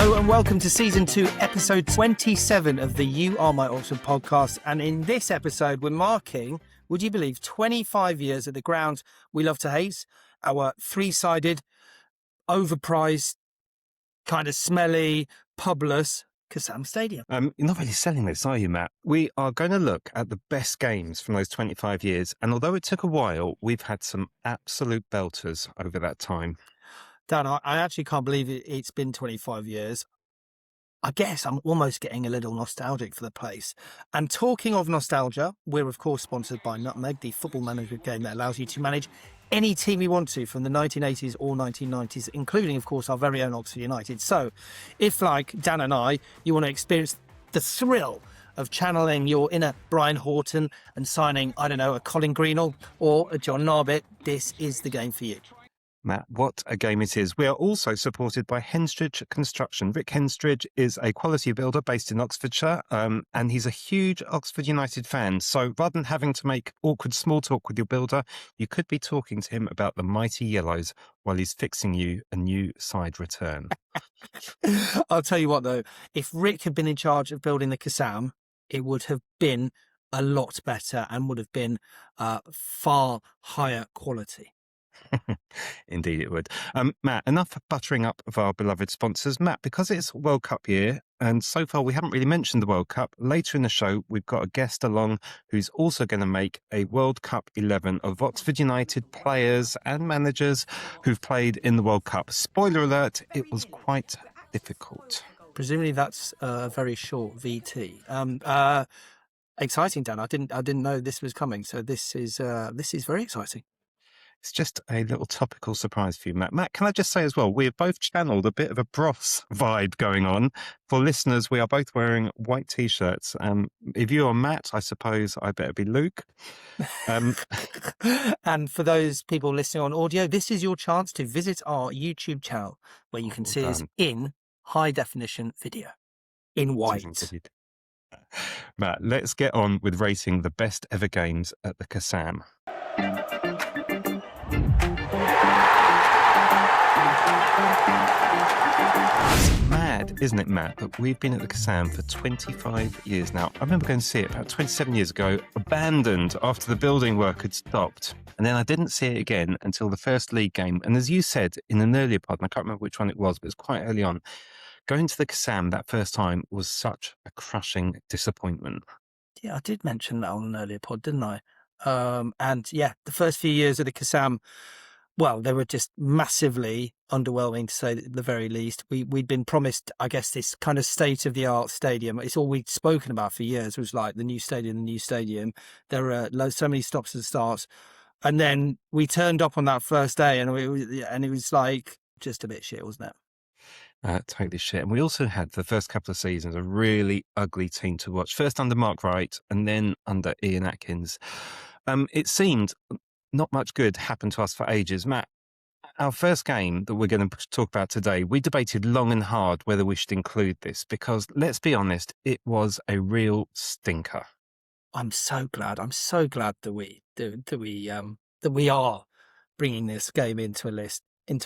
Hello and welcome to Season 2, Episode 27 of the You Are My Oxford podcast. And in this episode, we're marking, would you believe, 25 years at the ground we love to hate, our three-sided, overpriced, kind of smelly, publess Kassam Stadium. You're not really selling this, are you, Matt? We are going to look at the best games from those 25 years. And although it took a while, we've had some absolute belters over that time. Dan, I actually can't believe it's been 25 years. I guess I'm almost getting a little nostalgic for the place. And talking of nostalgia, we're of course sponsored by Nutmeg, the football management game that allows you to manage any team you want to from the 1980s or 1990s, including, of course, our very own Oxford United. So if, like Dan and I, you want to experience the thrill of channeling your inner Brian Horton and signing, I don't know, a Colin Greenall or a John Narbit, this is the game for you. Matt, what a game it is. We are also supported by Henstridge Construction. Rick Henstridge is a quality builder based in Oxfordshire, and he's a huge Oxford United fan. So rather than having to make awkward small talk with your builder, you could be talking to him about the mighty Yellows while he's fixing you a new side return. I'll tell you what, though, if Rick had been in charge of building the Kassam, it would have been a lot better and would have been far higher quality. Indeed it would. Matt, enough buttering up of our beloved sponsors. Matt, because it's World Cup year, and so far we haven't really mentioned the World Cup, later in the show we've got a guest along who's also going to make a World Cup 11 of Oxford United players and managers who've played in the World Cup. Spoiler alert, it was quite difficult. Presumably that's a very short VT. Exciting, Dan. I didn't know this was coming, so this is very exciting. It's just a little topical surprise for you, Matt. Matt, can I just say as well, we have both channeled a bit of a Bros vibe going on. For listeners, we are both wearing white T-shirts. If you are Matt, I suppose I better be Luke. And for those people listening on audio, this is your chance to visit our YouTube channel where you can see us in high definition video in white. Matt, let's get on with rating the best ever games at the Kassam. It's mad, isn't it, Matt, that we've been at the Kassam for 25 years now. I remember going to see it about 27 years ago, abandoned after the building work had stopped. And then I didn't see it again until the first league game. And as you said in an earlier pod, and I can't remember which one it was, but it was quite early on, going to the Kassam that first time was such a crushing disappointment. Yeah, I did mention that on an earlier pod, didn't I? And yeah, the first few years of the Kassam, well, they were just massively underwhelming, to say the very least. We'd been promised, I guess, this kind of state-of-the-art stadium. It's all we'd spoken about for years, was like the new stadium. There were so many stops and starts. And then we turned up on that first day and it was like just a bit shit, wasn't it? Totally shit. And we also had, for the first couple of seasons, a really ugly team to watch. First under Mark Wright and then under Ian Atkins. It seemed not much good happened to us for ages. Matt, our first game that we're going to talk about today, we debated long and hard whether we should include this because, let's be honest, it was a real stinker. I'm so glad that we are bringing this game into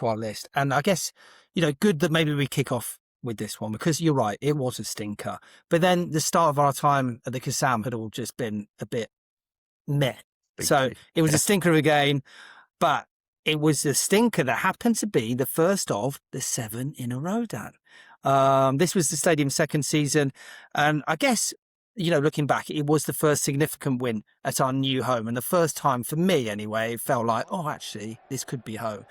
our list. And I guess, good that maybe we kick off with this one because you're right, it was a stinker. But then the start of our time at the Kassam had all just been a bit meh. So it was a stinker again, but it was a stinker that happened to be the first of the 7 in a row, Dan. This was the stadium's second season. And I guess, looking back, it was the first significant win at our new home. And the first time, for me anyway, it felt like, oh, actually, this could be home.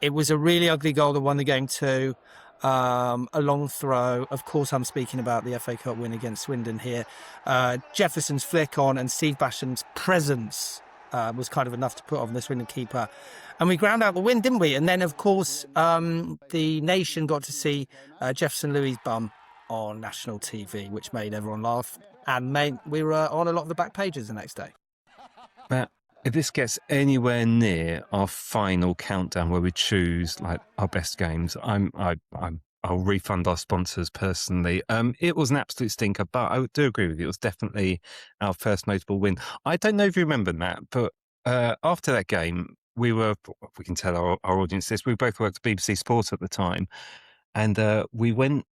It was a really ugly goal that won the game too. A long throw. Of course, I'm speaking about the FA Cup win against Swindon here. Jefferson's flick on and Steve Basham's presence was kind of enough to put on the Swindon keeper. And we ground out the win, didn't we? And then, of course, the nation got to see Jefferson Louis' bum on national TV, which made everyone laugh. And we were on a lot of the back pages the next day. Matt, if this gets anywhere near our final countdown where we choose like our best games, I'll refund our sponsors personally. It was an absolute stinker, but I do agree with you. It was definitely our first notable win. I don't know if you remember, Matt, but after that game, we can tell our audience this, we both worked at BBC Sport at the time, and we went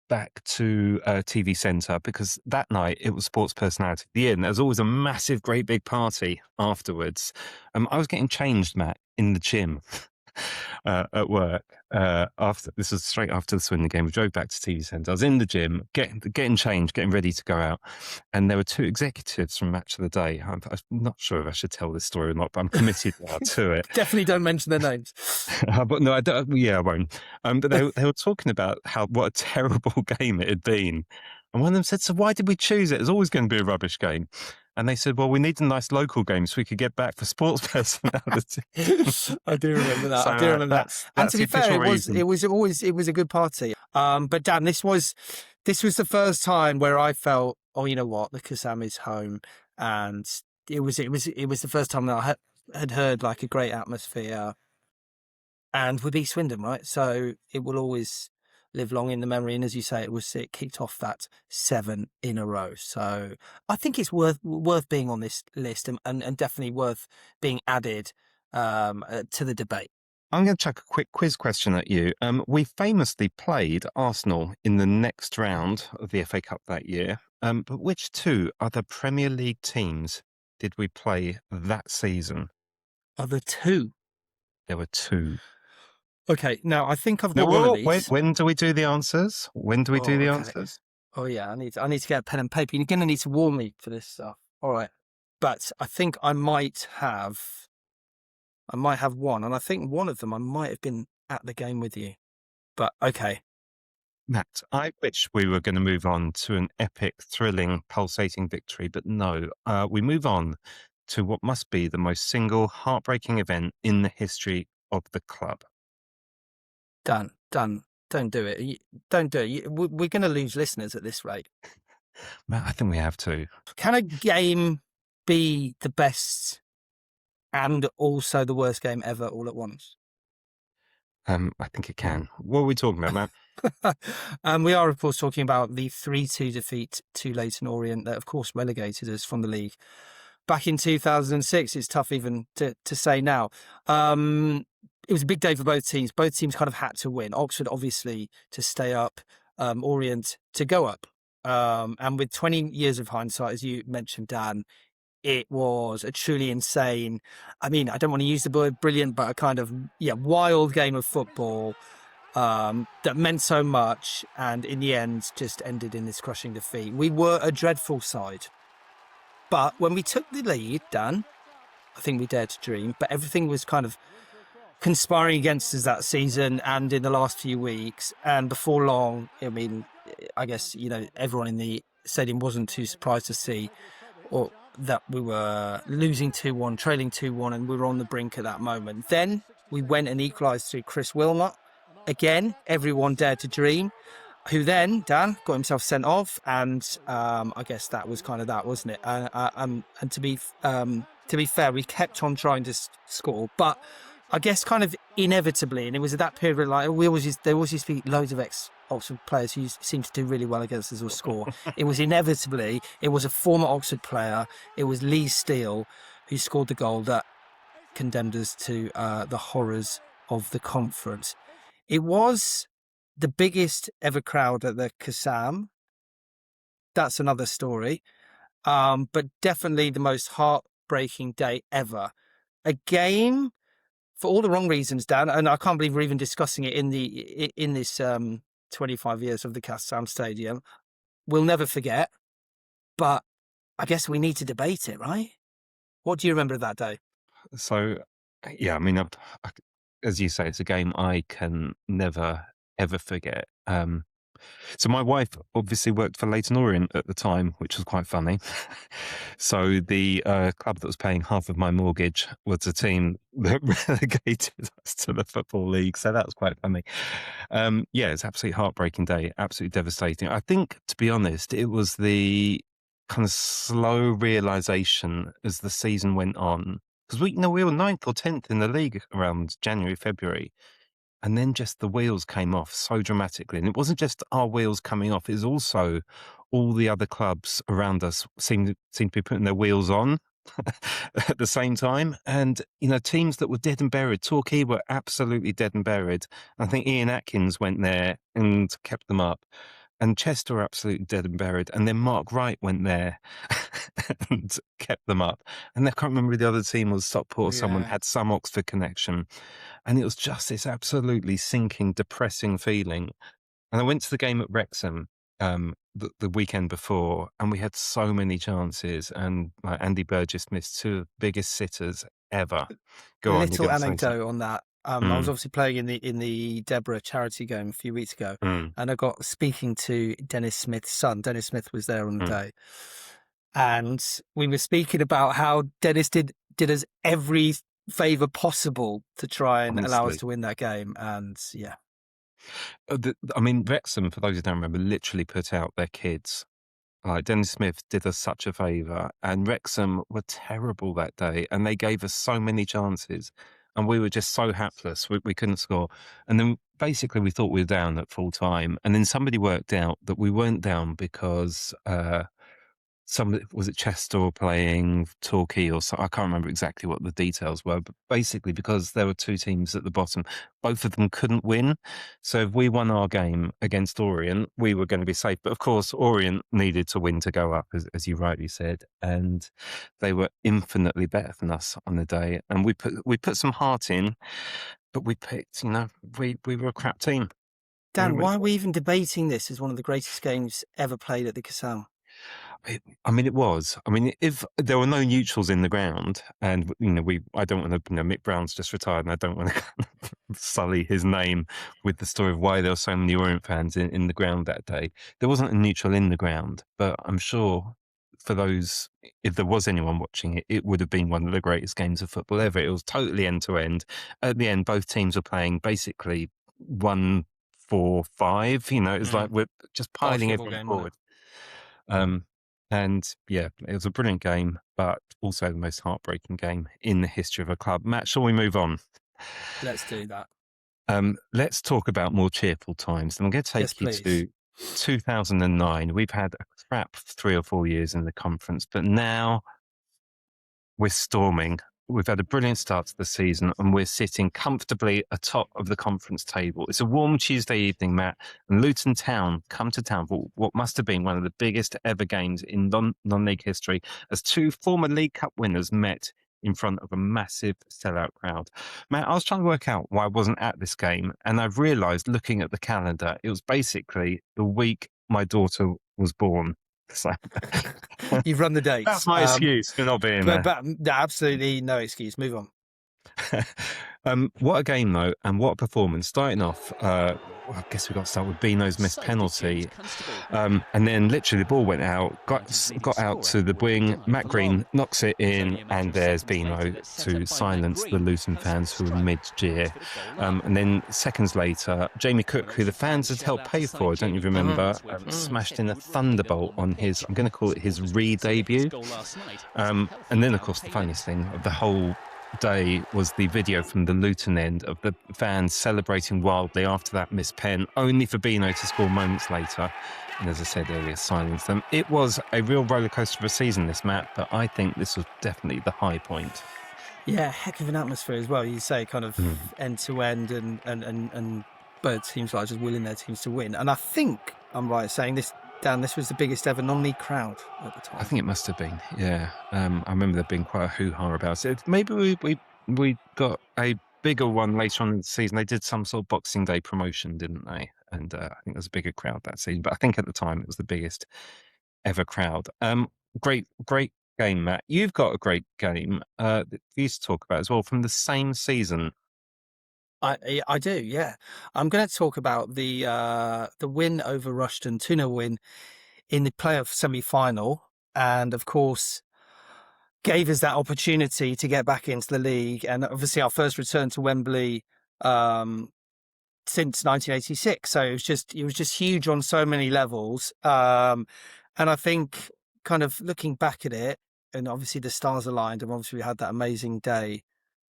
back to TV Centre because that night it was Sports Personality of the Year, and there was always a massive, great big party afterwards. I was getting changed, Matt, in the gym at work. After this was straight after the Swindon game, we drove back to TV Centre. I was in the gym, getting changed, getting ready to go out, and there were two executives from Match of the Day. I'm not sure if I should tell this story or not, but I'm committed now to it. Definitely don't mention their names. But no, I don't. Yeah, I won't. But they were talking about what a terrible game it had been, and one of them said, "So why did we choose it? It's always going to be a rubbish game." And they said, "Well, we need a nice local game so we could get back for sports personality." I do remember that. So, I do remember that. And that's to the be fair, official reason. it was a good party. But Dan, this was the first time where I felt, oh, you know what, the Kassam is home, and it was the first time that I had heard like a great atmosphere, and we beat Swindon, right? So it will always live long in the memory. And as you say, it kicked off that 7 in a row. So I think it's worth being on this list and definitely worth being added to the debate. I'm going to chuck a quick quiz question at you. We famously played Arsenal in the next round of the FA Cup that year. But which two other Premier League teams did we play that season? Are there two? There were two. Okay, now I think I've Now, got one of these. when do we do the answers? When do we do the answers? Oh yeah, I need to get a pen and paper. You're going to need to warn me for this stuff. All right, but I think I might have one, and I think one of them I might have been at the game with you. But okay, Matt, I wish we were going to move on to an epic, thrilling, pulsating victory, but no. We move on to what must be the most single, heartbreaking event in the history of the club. done. Don't do it. Don't do it. We're going to lose listeners at this rate. Matt, I think we have to. Can a game be the best and also the worst game ever all at once? I think it can. What are we talking about, Matt? We are, of course, talking about the 3-2 defeat to Leyton Orient that, of course, relegated us from the league back in 2006. It's tough even to say now. It was a big day for both teams. Both teams kind of had to win. Oxford, obviously, to stay up, Orient to go up. And with 20 years of hindsight, as you mentioned, Dan, it was a truly insane, I mean, I don't want to use the word brilliant, but a kind of, wild game of football that meant so much. And in the end, just ended in this crushing defeat. We were a dreadful side. But when we took the lead, Dan, I think we dared to dream, but everything was kind of conspiring against us that season and in the last few weeks. And before long, I mean, I guess, everyone in the stadium wasn't too surprised to see that we were losing 2-1, trailing 2-1, and we were on the brink at that moment. Then we went and equalised through Chris Wilmot. Again, everyone dared to dream, who then, Dan, got himself sent off, and I guess that was kind of that, wasn't it? And to be fair, we kept on trying to score, but I guess kind of inevitably, and it was at that period where there always used to be loads of ex-Oxford players who seemed to do really well against us or score. It was a former Oxford player, it was Lee Steele, who scored the goal that condemned us to the horrors of the conference. It was the biggest ever crowd at the Kassam. That's another story. But definitely the most heartbreaking day ever. A game for all the wrong reasons, Dan, and I can't believe we're even discussing it in this 25 years of the Kassam Stadium. We'll never forget, but I guess we need to debate it, right? What do you remember of that day? So, yeah, I mean, as you say, it's a game I can never, ever forget. So my wife obviously worked for Leyton Orient at the time, which was quite funny. So the club that was paying half of my mortgage was a team that relegated us to the Football League. So that was quite funny. It's absolutely heartbreaking day, absolutely devastating. I think, to be honest, it was the kind of slow realisation as the season went on. Because we were 9th or 10th in the league around January, February. And then just the wheels came off so dramatically. And it wasn't just our wheels coming off, it was also all the other clubs around us seemed to be putting their wheels on at the same time. And, teams that were dead and buried, Torquay were absolutely dead and buried. I think Ian Atkins went there and kept them up. and Chester were absolutely dead and buried. And then Mark Wright went there and kept them up. And I can't remember who the other team was, Stockport or someone Yeah. had some Oxford connection. And it was just this absolutely sinking, depressing feeling. And I went to the game at Wrexham the weekend before, and we had so many chances. And Andy Burgess missed two of the biggest sitters ever. Go on, you're Little going to say something. anecdote on that. I was Mm, obviously playing in the Deborah charity game a few weeks ago, mm, and I got speaking to Dennis Smith's son. Dennis Smith was there on the mm. day, and we were speaking about how Dennis did us every favour possible to try and allow us Honestly. to win that game. And yeah, I mean, Wrexham, for those who don't remember, literally put out their kids. Like Dennis Smith did us such a favour, and Wrexham were terrible that day, and they gave us so many chances, and we were just so hapless. We couldn't score, and then basically we thought we were down at full time, and then somebody worked out that we weren't down because some was it Chester playing Torquay or something. I can't remember exactly what the details were, but basically because there were two teams at the bottom, both of them couldn't win. So if we won our game against Orient, we were going to be safe. But of course, Orient needed to win to go up, as you rightly said, and they were infinitely better than us on the day. And we put some heart in, but we picked, we were a crap team. We Dan, really why are were. we even debating this as one of the greatest games ever played at the Kassam? I mean, it was. I mean, if there were no neutrals in the ground, and I don't want to. Mick Brown's just retired, and I don't want to sully his name with the story of why there were so many Orient fans in the ground that day. There wasn't a neutral in the ground, but I'm sure for those, if there was anyone watching it, it would have been one of the greatest games of football ever. It was totally end to end. At the end, both teams were playing basically 1-4-5. It's like we're just Nice piling football everyone game, wasn't forward. Um, and yeah, it was a brilliant game, but also the most heartbreaking game in the history of a club. Matt, shall we move on? it? Let's do that. Let's talk about more cheerful times. And I'm going to Yes, take you please. to 2009. We've had a crap 3 or 4 years in the conference, but now we're storming. We've had a brilliant start to the season, and we're sitting comfortably atop of the conference table. It's a warm Tuesday evening, Matt, and Luton Town come to town for what must have been one of the biggest ever games in non-league history, as two former League Cup winners met in front of a massive sellout crowd. Matt, I was trying to work out why I wasn't at this game, and I've realised, looking at the calendar, it was basically the week my daughter was born. So You've run the that's dates. my excuse for not being But, there. but absolutely no excuse. Move on. What a game, though, and what a performance. Starting off, I guess we've got to start with Bino's missed penalty. And then literally the ball went out, got out to the wing. Matt Green knocks it in, and there's Bino to silence the Luton fans who were mid-jeer. And then seconds later, Jamie Cook, who the fans had helped pay for, don't you remember, smashed in a thunderbolt on his, I'm going to call it his re-debut. And then, of course, the funniest thing of the whole day was the video from the Luton end of the fans celebrating wildly after that missed pen, only for Bino to score moments later. And as I said earlier, silence them. It was a real rollercoaster of a season, this, Matt, but I think this was definitely the high point. Yeah, heck of an atmosphere as well. You say kind of end to end, and both teams like just willing their teams to win. And I think I'm right saying this, Dan. This was the biggest ever non-league crowd at the time. I think it must have been, yeah. I remember there being quite a hoo-ha about it. Maybe we got a bigger one later on in the season. They did some sort of Boxing Day promotion, didn't they? And I think there was a bigger crowd that season. But I think at the time it was the biggest ever crowd. Great game, Matt. You've got a great game that you used to talk about as well from the same season. I do, yeah. I'm going to talk about the win over Rushden, 2-0 win in the playoff semi-final, and of course gave us that opportunity to get back into the league, and obviously our first return to Wembley since 1986. So it was just huge on so many levels. And I think kind of looking back at it, and obviously the stars aligned, and obviously we had that amazing day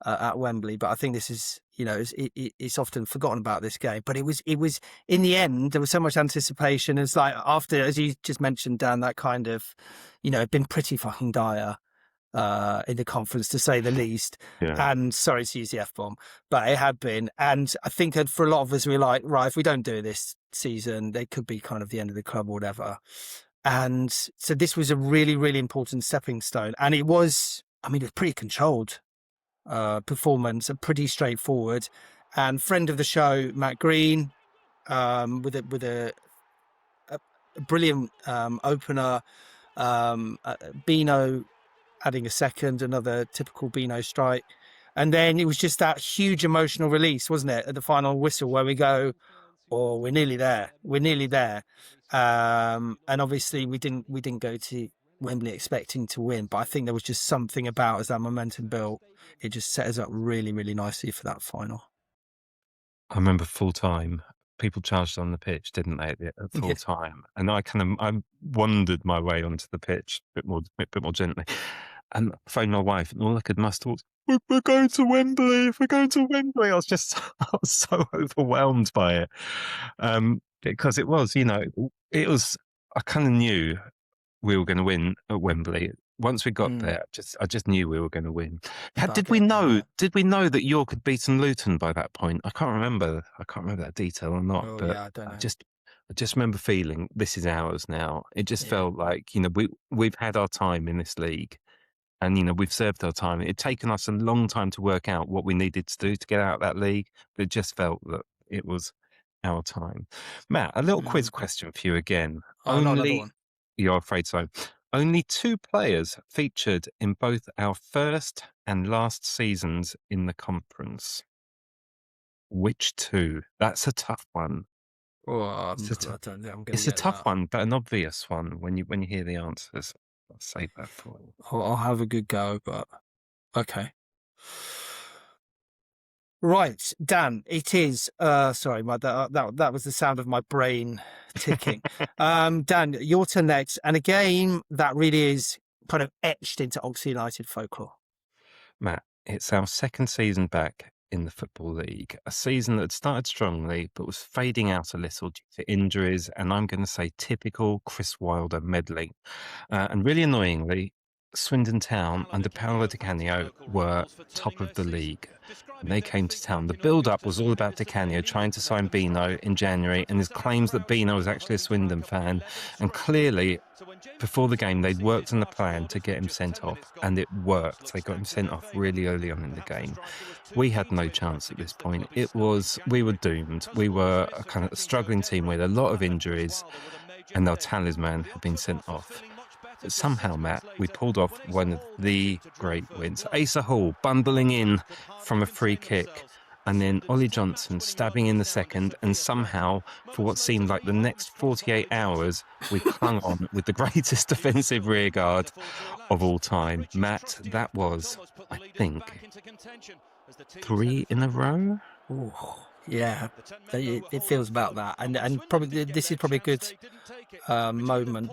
at Wembley. But I think this is, it's often forgotten about this game. But it was in the end, there was so much anticipation. It's like after, as you just mentioned, Dan, that kind of, it'd been pretty fucking dire. in the conference, to say the least. Yeah. And sorry to use the F-bomb, but it had been. And I think that for a lot of us, we were like, right, if we don't do it this season, it could be kind of the end of the club or whatever. And so this was a really, really important stepping stone. And it was, I mean, a pretty controlled performance, and pretty straightforward. And friend of the show, Matt Green, with a brilliant opener. Bino adding a second, another typical Bino strike. And then it was just that huge emotional release, wasn't it, at the final whistle, where we go, oh, we're nearly there. We're nearly there. And obviously we didn't go to Wembley expecting to win, but I think there was just something about, as that momentum built, it just set us up really, really nicely for that final. I remember full time. People charged on the pitch, didn't they, at full Yeah. time? And I wandered my way onto the pitch a bit more gently, and phoned my wife, and all I could muster was, "We're going to Wembley. We're going to Wembley." I was so overwhelmed by it, because it was, it was. I kind of knew we were going to win at Wembley. Once we got there, I just knew we were going to win. Did we know that York had beaten Luton by that point? I can't remember that detail or not. But yeah, I don't know. I just remember feeling this is ours now. It just felt like, we've had our time in this league, and we've served our time. It'd taken us a long time to work out what we needed to do to get out of that league, but it just felt that it was our time. Matt, a little quiz question for you again. Oh, not another one. You're afraid so. Only 2 players featured in both our first and last seasons in the conference. Which 2? That's a tough one. Oh, I don't think I'm going to It's a tough one, but an obvious one when you hear the answers. I'll save that for you. I'll have a good go, but okay. Right, Dan, it is. Sorry, that was the sound of my brain ticking. Dan, your turn next, and a game that really is kind of etched into Oxford United folklore. Matt, it's our second season back in the Football League, a season that started strongly but was fading out a little due to injuries, and I'm going to say typical Chris Wilder meddling. And really annoyingly, Swindon Town under Paolo Di Canio were top of the league. When they came to town, the build-up was all about Di Canio trying to sign Bino in January and his claims that Bino was actually a Swindon fan. And clearly, before the game, they'd worked on a plan to get him sent off, and it worked. They got him sent off really early on in the game. We had no chance at this point. We were doomed. We were a kind of struggling team with a lot of injuries, and our talisman had been sent off. But somehow, Matt, we pulled off one of the great wins. Asa Hall bundling in from a free kick, and then Ollie Johnson stabbing in the second, and somehow, for what seemed like the next 48 hours, we clung on with the greatest defensive rearguard of all time. Matt, that was, I think, 3 in a row? Ooh, yeah, it feels about that, and probably this is probably a good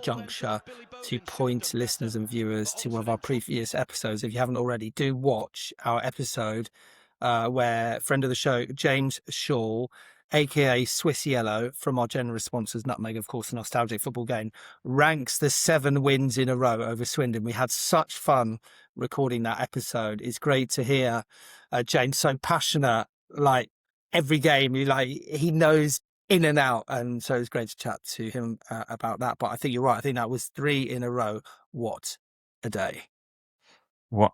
juncture to point listeners and viewers to one of our previous episodes. If you haven't already, do watch our episode where friend of the show James Shaw, aka Swiss Yellow, from our generous sponsors Nutmeg, of course, the Nostalgic Football Game, ranks the 7 wins in a row over Swindon. We had such fun recording that episode. It's great to hear James so passionate, like every game he knows in and out, and so it's great to chat to him about that. But I think you're right. I think that was 3 in a row. What a day! What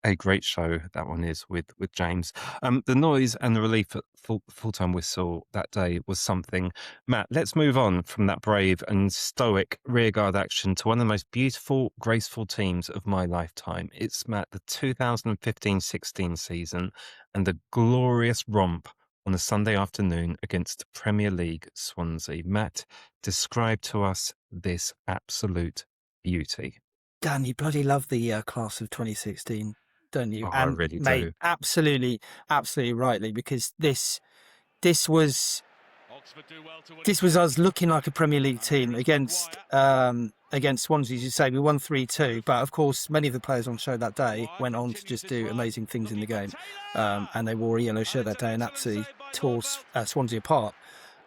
a great show that one is with James. The noise and the relief at full-time whistle that day was something. Matt, let's move on from that brave and stoic rearguard action to one of the most beautiful, graceful teams of my lifetime. It's, Matt, the 2015-16 season and the glorious romp on a Sunday afternoon against Premier League Swansea. Matt, describe to us this absolute beauty. Dan, you bloody love the class of 2016, don't you? Oh, And I really mate, do. absolutely rightly, because this was us looking like a Premier League team against Swansea, as you say. We won 3-2, but of course many of the players on show that day went on to just do amazing things in the game, and they wore a yellow shirt that day and absolutely tore Swansea apart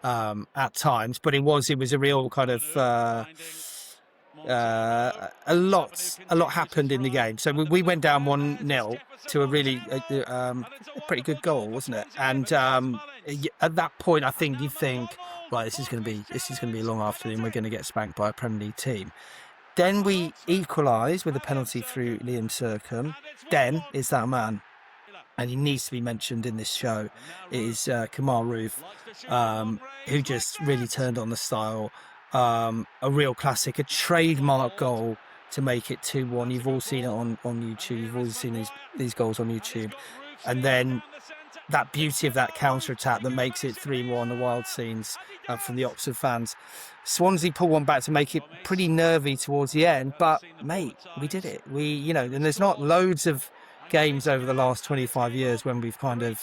at times. But it was a real kind of a lot happened in the game. So we went down 1-0 to a really a pretty good goal, wasn't it? And at that point, I think you think, right, this is going to be a long afternoon. We're going to get spanked by a Premier League team. Then we equalise with a penalty through Liam Sercombe. Then is that man, and he needs to be mentioned in this show. It is Kamal Roof, who just really turned on the style. A real classic, a trademark goal to make it 2-1. You've all seen it on YouTube. You've all seen these goals on YouTube. And then that beauty of that counter-attack that makes it 3-1, the wild scenes from the Oxford fans. Swansea pull one back to make it pretty nervy towards the end, but mate, we did it. And there's not loads of games over the last 25 years when we've kind of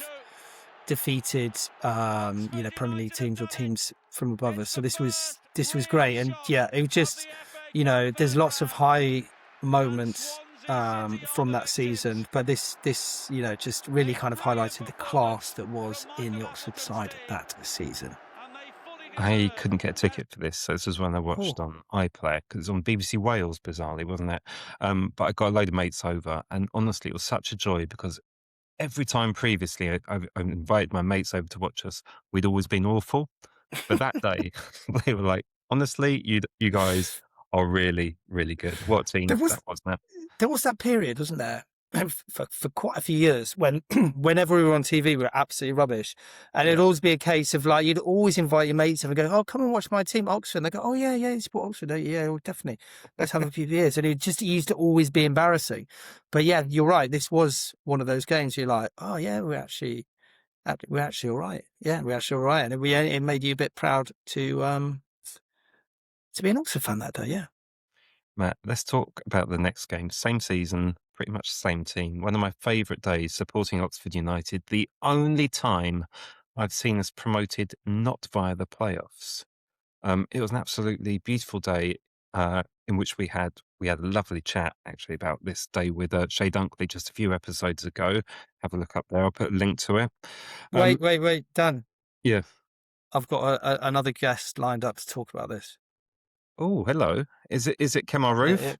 defeated Premier League teams or teams from above us. So this was great. And yeah, it was just, there's lots of high moments from that season, but this just really kind of highlighted the class that was in the Oxford side that season. I couldn't get a ticket for this, so this was one I watched on iPlayer, because it was on BBC Wales, bizarrely, wasn't it? But I got a load of mates over, and honestly, it was such a joy, because every time previously I've invited my mates over to watch us, we'd always been awful. But that day, they were like, honestly, you guys are really, really good. What team that was that? There was that period, wasn't there, for quite a few years when whenever we were on TV, we were absolutely rubbish. And it'd always be a case of like, you'd always invite your mates and go, oh, come and watch my team, Oxford. And they go, oh, yeah, you support Oxford. Yeah, well, definitely. Let's have a few beers. And it used to always be embarrassing. But yeah, you're right. This was one of those games you're like, oh, yeah, we're actually all right. Yeah, we're actually all right. And it made you a bit proud to be an Oxford fan that day, yeah. Matt, let's talk about the next game. Same season, pretty much the same team. One of my favourite days supporting Oxford United. The only time I've seen us promoted not via the playoffs. It was an absolutely beautiful day in which we had a lovely chat actually about this day with Shay Dunkley just a few episodes ago. Have a look up there. I'll put a link to it. Wait, Dan. Yeah. I've got another guest lined up to talk about this. Oh, hello. Is it Kamal Roof?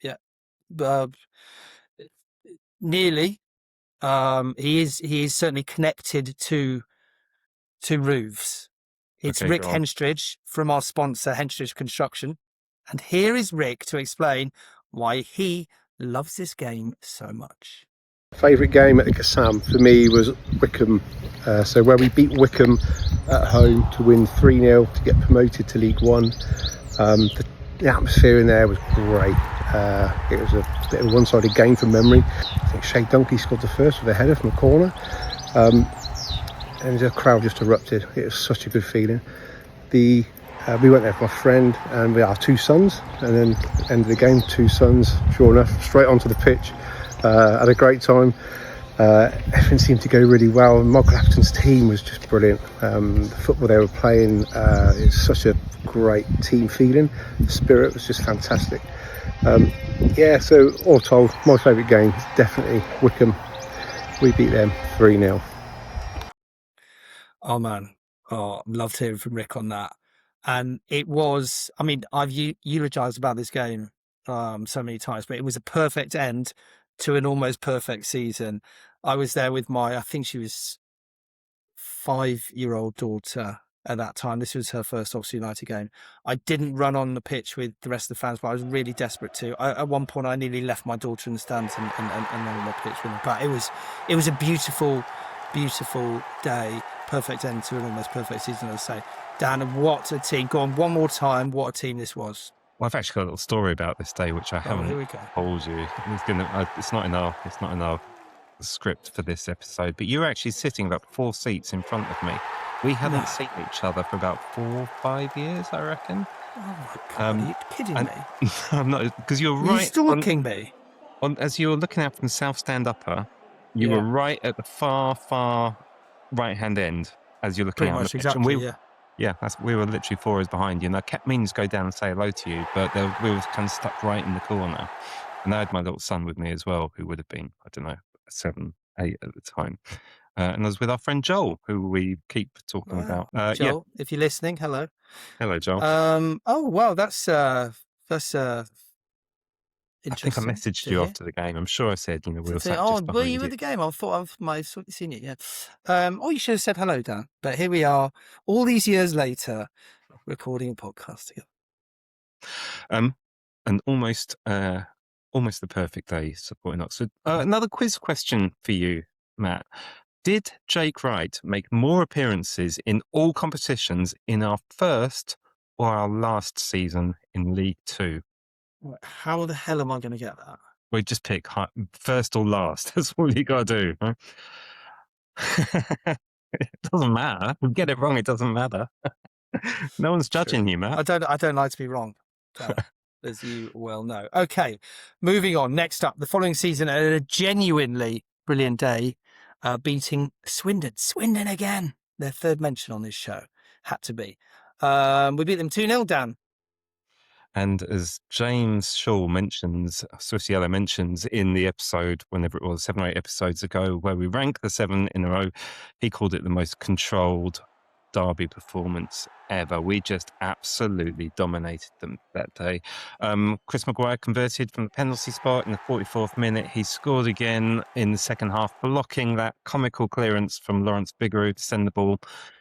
Yeah. Nearly. He is certainly connected to roofs. It's Okay, Rick Henstridge from our sponsor, Henstridge Construction. And here is Rick to explain why he loves this game so much. Favourite game at the Kassam for me was Wycombe. So where we beat Wycombe at home to win 3-0 to get promoted to League One. The atmosphere in there was great. It was a bit of a one-sided game from memory. I think Shay Dunkley scored the first with a header from a corner. And the crowd just erupted. It was such a good feeling. We went there with my friend and with our two sons, and then end of the game, two sons, sure enough, straight onto the pitch. Had a great time. Everything seemed to go really well. Michael Appleton's team was just brilliant. The football they were playing, it's such a great team feeling. The spirit was just fantastic. So all told, my favourite game is definitely Wycombe. We beat them 3-0. Oh man, loved hearing from Rick on that. And it was, I mean, I've eulogised about this game so many times, but it was a perfect end to an almost perfect season. I was there with I think she was 5-year-old daughter at that time. This was her first Oxford United game. I didn't run on the pitch with the rest of the fans, but I was really desperate to. At one point, I nearly left my daughter in the stands and ran on the pitch with her. But it was a beautiful, beautiful day. Perfect end to an almost perfect season, I'd say. Dan, what a team. Go on one more time. What a team this was. Well, I've actually got a little story about this day, which I haven't told you. It's not in our script for this episode, but you were actually sitting about 4 seats in front of me. We hadn't seen each other for about 4 or 5 years, I reckon. Oh my God, are you kidding me? I'm not, because you're right. Are you stalking me? As you were looking out from South Stand Upper, you were right at the far right-hand end as you're looking out on the pitch. Exactly, and we were literally 4 rows behind you, and I kept meaning to go down and say hello to you, but we were kind of stuck right in the corner. And I had my little son with me as well, who would have been, I don't know, 7, 8 at the time. And I was with our friend Joel, who we keep talking about. Joel, if you're listening, hello. Hello, Joel. Oh, wow, that's That's I think I interesting messaged to you hear. after the game. I'm sure I said, we'll Say, sat oh, just were you behind at you. the game? I thought I might have seen it. Yeah. Oh, you should have said hello, Dan. But here we are, all these years later, recording a podcast together. And almost the perfect day supporting Oxford. Another quiz question for you, Matt. Did Jake Wright make more appearances in all competitions in our first or our last season in League Two? How the hell am I going to get that? We just pick first or last. That's all you got to do. Huh? It doesn't matter. If you get it wrong, it doesn't matter. No one's judging you, Matt. I don't like to be wrong, Dan, as you well know. Okay, moving on. Next up, the following season, a genuinely brilliant day, beating Swindon. Swindon again. Their third mention on this show. Had to be. We beat them 2-0, Dan. And as James Shaw mentions, Swiss Yellow mentions in the episode, whenever it was 7 or 8 episodes ago, where we rank the 7 in a row, he called it the most controlled derby performance ever. We just absolutely dominated them that day. Chris Maguire converted from the penalty spot in the 44th minute. He scored again in the second half, blocking that comical clearance from Lawrence Bigerow to send the ball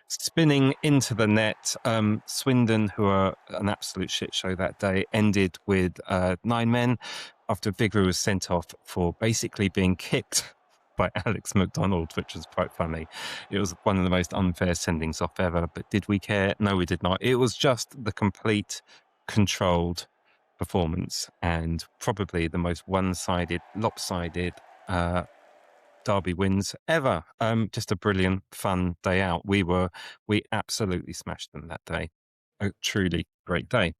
spinning into the net. Swindon, who are an absolute shit show that day, ended with 9 men after Bigerow was sent off for basically being kicked by Alex McDonald, which was quite funny. It was one of the most unfair sendings off ever, but did we care? No, we did not. It was just the complete controlled performance and probably the most one-sided, lopsided derby wins ever. Just a brilliant, fun day out. We absolutely smashed them that day. A truly great day.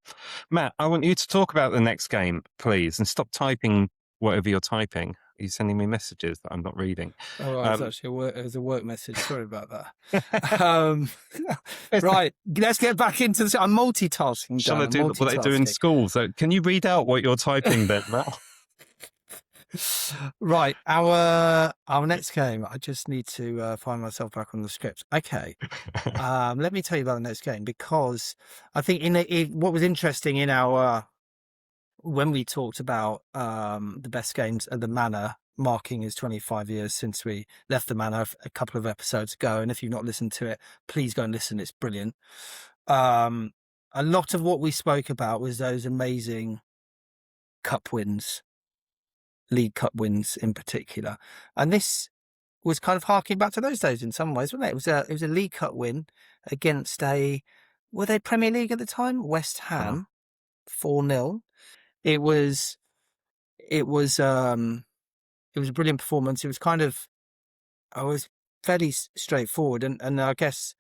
Matt, I want you to talk about the next game, please, and stop typing whatever you're typing. Are you sending me messages that I'm not reading? Oh, right, it's actually it was a work message. Sorry about that. Right, let's get back into this. I'm multitasking. Shall I do what they do in school? So, can you read out what you're typing then, Matt? Right, our next game. I just need to find myself back on the script. Okay, let me tell you about the next game, because I think what was interesting in our when we talked about the best games at the Manor, marking is 25 years since we left the Manor a couple of episodes ago, and if you've not listened to it, please go and listen. It's brilliant. A lot of what we spoke about was those amazing cup wins. League Cup wins in particular, and this was kind of harking back to those days in some ways, wasn't it? It was a League Cup win against were they Premier League at the time? West Ham, 4-0. It was a brilliant performance. It was fairly straightforward, and I guess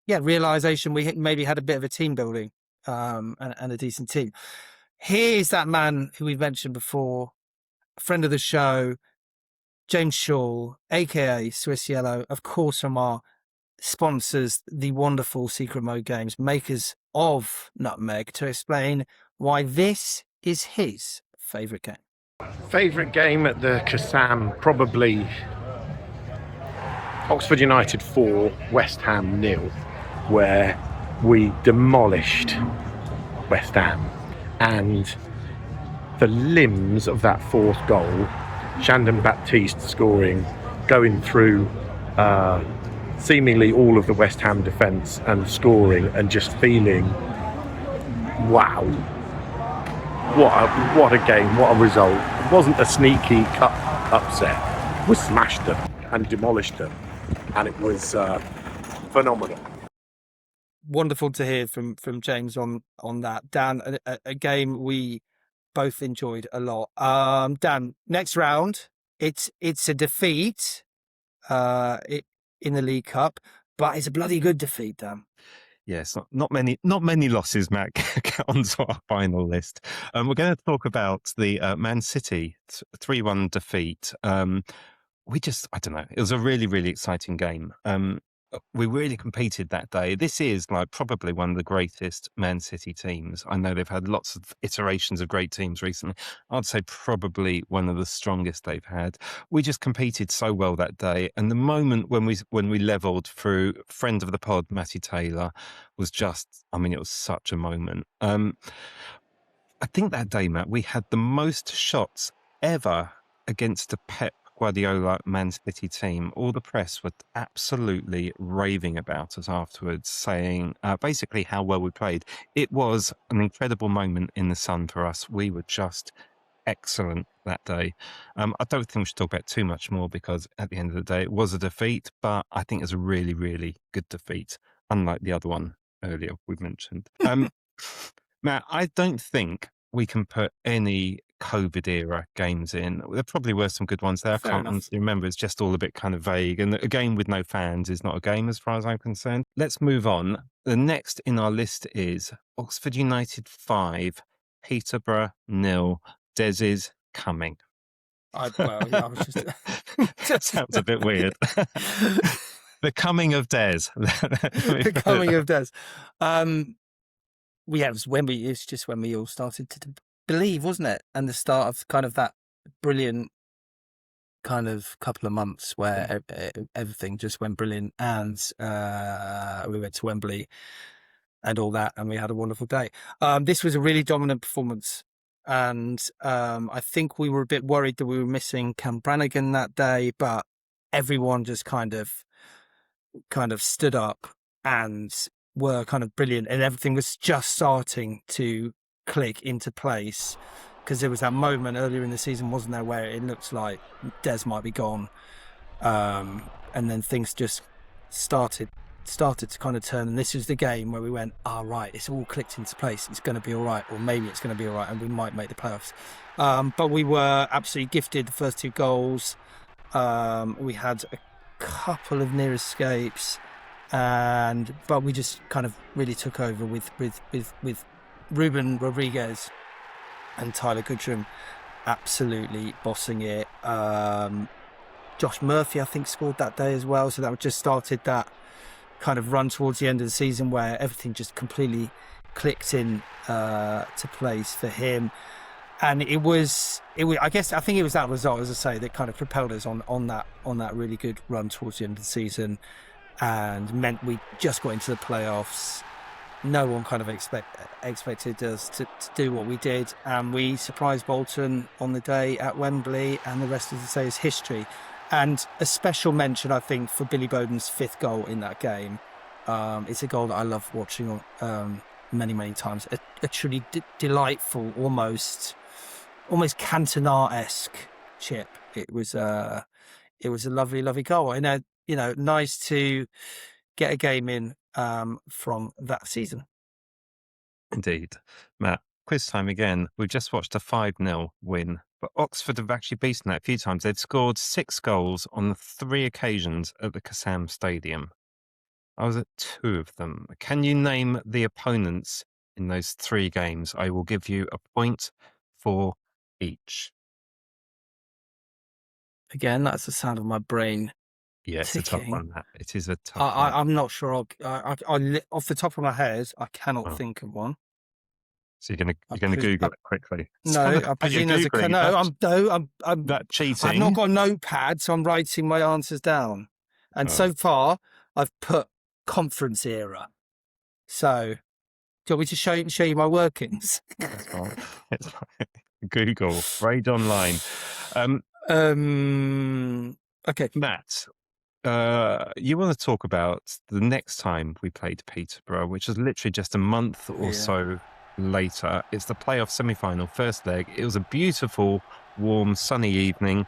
realization we maybe had a bit of a team building and a decent team. Here's that man who we've mentioned before, a friend of the show, James Shaw, aka Swiss Yellow, of course, from our sponsors, the wonderful Secret Mode Games, makers of Nutmeg, to explain why this is his favourite game. Favourite game at the Kassam, probably Oxford United 4, West Ham 0, where we demolished West Ham. And the limbs of that fourth goal, Shandon Baptiste scoring, going through seemingly all of the West Ham defence and scoring, and just feeling, wow, what a game, what a result. It wasn't a sneaky cup upset. We smashed them and demolished them, and it was phenomenal. Wonderful to hear from James on that. Dan, a game we both enjoyed a lot. Dan, next round, it's a defeat in the League Cup, but it's a bloody good defeat, Dan. Yes, not many losses, Matt, get onto our final list. We're going to talk about the Man City 3-1 defeat. I don't know. It was a really, really exciting game. We really competed that day. This is like probably one of the greatest Man City teams. I know they've had lots of iterations of great teams recently. I'd say probably one of the strongest they've had. We just competed so well that day, and the moment when we levelled through friend of the pod Matty Taylor was just. I mean, it was such a moment. I think that day, Matt, we had the most shots ever against a Pep Guardiola Man City team. All the press were absolutely raving about us afterwards, saying basically how well we played. It was an incredible moment in the sun for us. We were just excellent that day. I don't think we should talk about too much more because at the end of the day, it was a defeat, but I think it was a really, really good defeat, unlike the other one earlier we mentioned. Matt, I don't think we can put any COVID era games in. There probably were some good ones there. I Fair can't enough. honestly remember. It's just all a bit kind of vague. And a game with no fans is not a game as far as I'm concerned. Let's move on. The next in our list is Oxford United 5, Peterborough 0, Des coming. I was just... That sounds a bit weird. The coming of Des. The coming of Des. It was Wembley. It's just when we all started to believe, wasn't it? And the start of kind of that brilliant kind of couple of months where everything just went brilliant, and we went to Wembley and all that, and we had a wonderful day. This was a really dominant performance, and I think we were a bit worried that we were missing Cam Brannigan that day, but everyone just kind of stood up and were kind of brilliant, and everything was just starting to click into place, because there was that moment earlier in the season, wasn't there, where it looked like Des might be gone, and then things just started to kind of turn, and this was the game where we went, right, it's all clicked into place, it's going to be all right, or maybe it's going to be all right, and we might make the playoffs. But we were absolutely gifted the first 2 goals. We had a couple of near escapes, but we just kind of really took over with Ruben Rodriguez and Tyler Goodrum absolutely bossing it. Josh Murphy, I think, scored that day as well, so that just started that kind of run towards the end of the season where everything just completely clicked in to place for him. And it was I think it was that result, as I say, that kind of propelled us on that really good run towards the end of the season, and meant we just got into the playoffs. No one kind of expected us to do what we did, and we surprised Bolton on the day at Wembley, and the rest, as I say, is history. And a special mention, I think, for Billy Bowden's 5th goal in that game. It's a goal that I love watching many times. A truly delightful, almost Cantona-esque chip. It was a lovely goal, and nice to get a game in from that season. Indeed. Matt, quiz time again. We've just watched a 5-0 win, but Oxford have actually beaten that a few times. They've scored 6 goals on 3 occasions at the Kassam Stadium. I was at 2 of them. Can you name the opponents in those 3 games? I will give you a point for each. Again, that's the sound of my brain. Yeah, it's a tough one, Matt. It is a tough one. I'm not sure. I off the top of my head, I cannot think of one. So you're gonna Google it quickly. No, I presume there's a I'm that cheating. I've not got a notepad, so I'm writing my answers down. And so far, I've put conference era. So, do you want me to show you my workings? That's fine. It's fine. Google, Raid Online. Okay, Matt. You want to talk about the next time we played Peterborough, which is literally just a month or so later. It's the playoff semi-final, first leg. It was a beautiful, warm, sunny evening.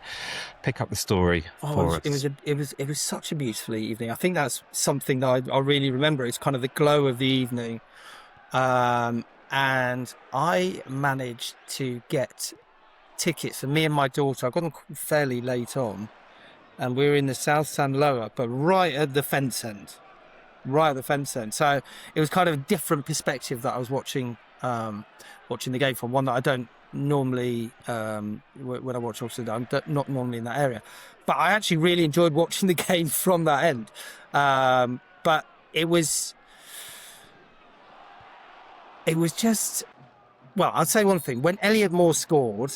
Pick up the story for us. It was such a beautiful evening. I think that's something that I really remember. It's kind of the glow of the evening, and I managed to get tickets for me and my daughter. I got them fairly late on, and we were in the South Stand Lower, but right at the fence end. So it was kind of a different perspective that I was watching the game from, one that I don't normally when I watch Oxford. I'm not normally in that area, but I actually really enjoyed watching the game from that end. But it was just, well, I'll say one thing: when Elliot Moore scored,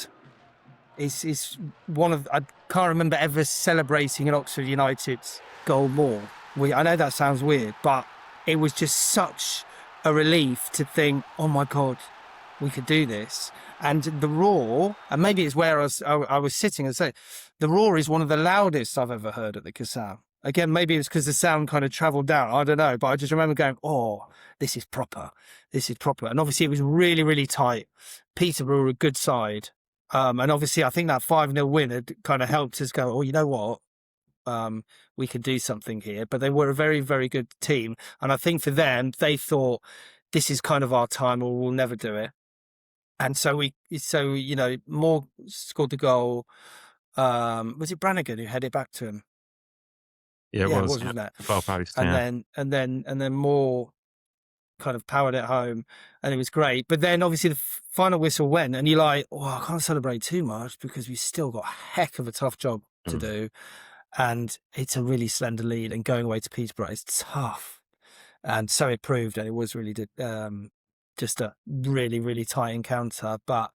is one of, I can't remember ever celebrating an Oxford United's goal more. I know that sounds weird, but it was just such a relief to think, oh my God, we could do this. And the roar, and maybe it's where I was sitting and say, the roar is one of the loudest I've ever heard at the Kassam. Again, maybe it's because the sound kind of travelled down. I don't know, but I just remember going, oh, this is proper. This is proper. And obviously it was really, really tight. Peterborough were a good side. And obviously I think that 5-0 win had kind of helped us go, oh, you know what? We can do something here. But they were a very, very good team. And I think for them, they thought, this is kind of our time or we'll never do it. And so Moore scored the goal. Was it Brannigan who headed back to him? Yeah, it Yeah, was. wasn't it? Well post, And then Moore kind of powered it home, and it was great. But then obviously the final whistle went, and you're like, oh, I can't celebrate too much because we've still got a heck of a tough job to do. And it's a really slender lead, and going away to Peterborough is tough. And so it proved, and it was really just a really, really tight encounter. But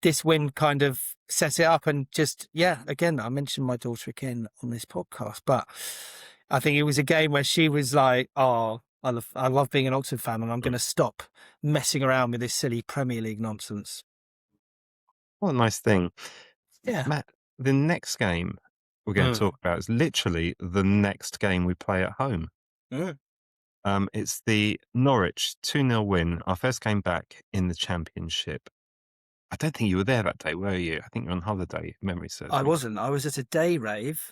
this win kind of set it up, and just, again, I mentioned my daughter again on this podcast, but I think it was a game where she was like, oh, I love being an Oxford fan, and I'm going to stop messing around with this silly Premier League nonsense. What a nice thing. Yeah. Matt, the next game we're going to talk about is literally the next game we play at home. It's the Norwich 2-0 win, our first game back in the Championship. I don't think you were there that day, were you? I think you're on holiday, if memory serves. I wasn't. I was at a day rave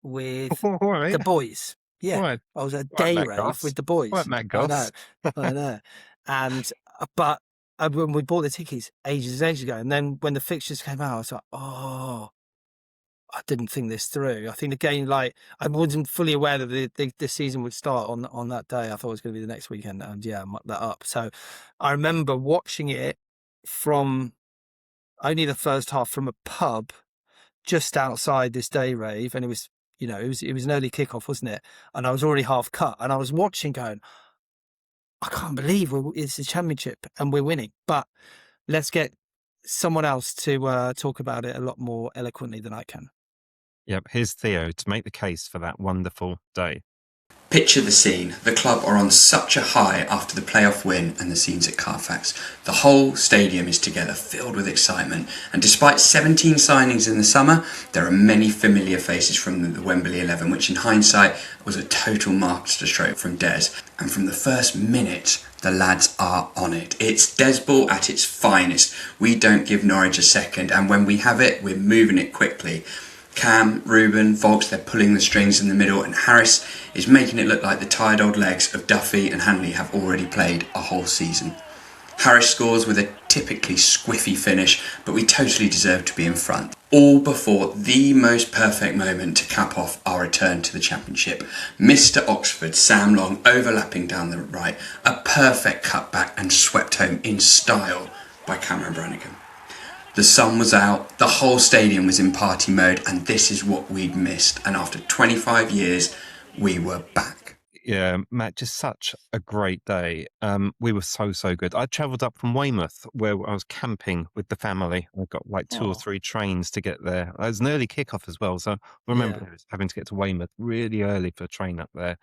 with right. the boys. Yeah, Right. I was at a day Matt rave Goss. with the boys. Right, Matt I know, Goss. I know. And but when we bought the tickets ages ago, and then when the fixtures came out, I was like, oh, I didn't think this through. I think again, like, I wasn't fully aware that the season would start on that day. I thought it was going to be the next weekend, and I mucked that up. So I remember watching it from only the first half from a pub just outside this day rave, and it was an early kickoff, wasn't it? And I was already half cut, and I was watching, going, I can't believe it's the Championship and we're winning. But let's get someone else to talk about it a lot more eloquently than I can. Yep, here's Theo to make the case for that wonderful day. Picture the scene. The club are on such a high after the playoff win and the scenes at Carfax. The whole stadium is together, filled with excitement. And despite 17 signings in the summer, there are many familiar faces from the Wembley 11, which in hindsight was a total masterstroke from Des. And from the first minute, the lads are on it. It's Des ball at its finest. We don't give Norwich a second, and when we have it, we're moving it quickly. Cam, Ruben, Volks, they're pulling the strings in the middle, and Harris is making it look like the tired old legs of Duffy and Hanley have already played a whole season. Harris scores with a typically squiffy finish, but we totally deserve to be in front. All before the most perfect moment to cap off our return to the Championship. Mr. Oxford, Sam Long, overlapping down the right, a perfect cutback and swept home in style by Cameron Brannigan. The sun was out, the whole stadium was in party mode, and this is what we'd missed. And after 25 years, we were back. Yeah, Matt, just such a great day. We were so good. I travelled up from Weymouth, where I was camping with the family. I got like 2 or 3 trains to get there. It was an early kickoff as well, so I remember having to get to Weymouth really early for a train up there.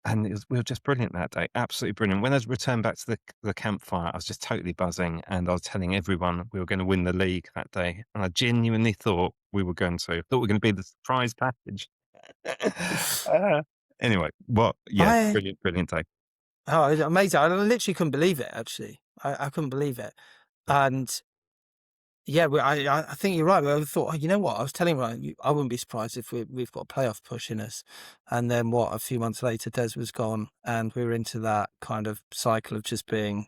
And we were just brilliant that day, absolutely brilliant. When I returned back to the campfire, I was just totally buzzing, and I was telling everyone we were going to win the league that day. And I genuinely thought we were going to. I thought we were going to be the surprise package. Anyway, brilliant day. Oh, amazing. I literally couldn't believe it, actually. I couldn't believe it. And yeah, I think you're right. I thought, oh, you know what? I was telling Ryan, I wouldn't be surprised if we've got a playoff push in us. And then a few months later, Des was gone, and we were into that kind of cycle of just being,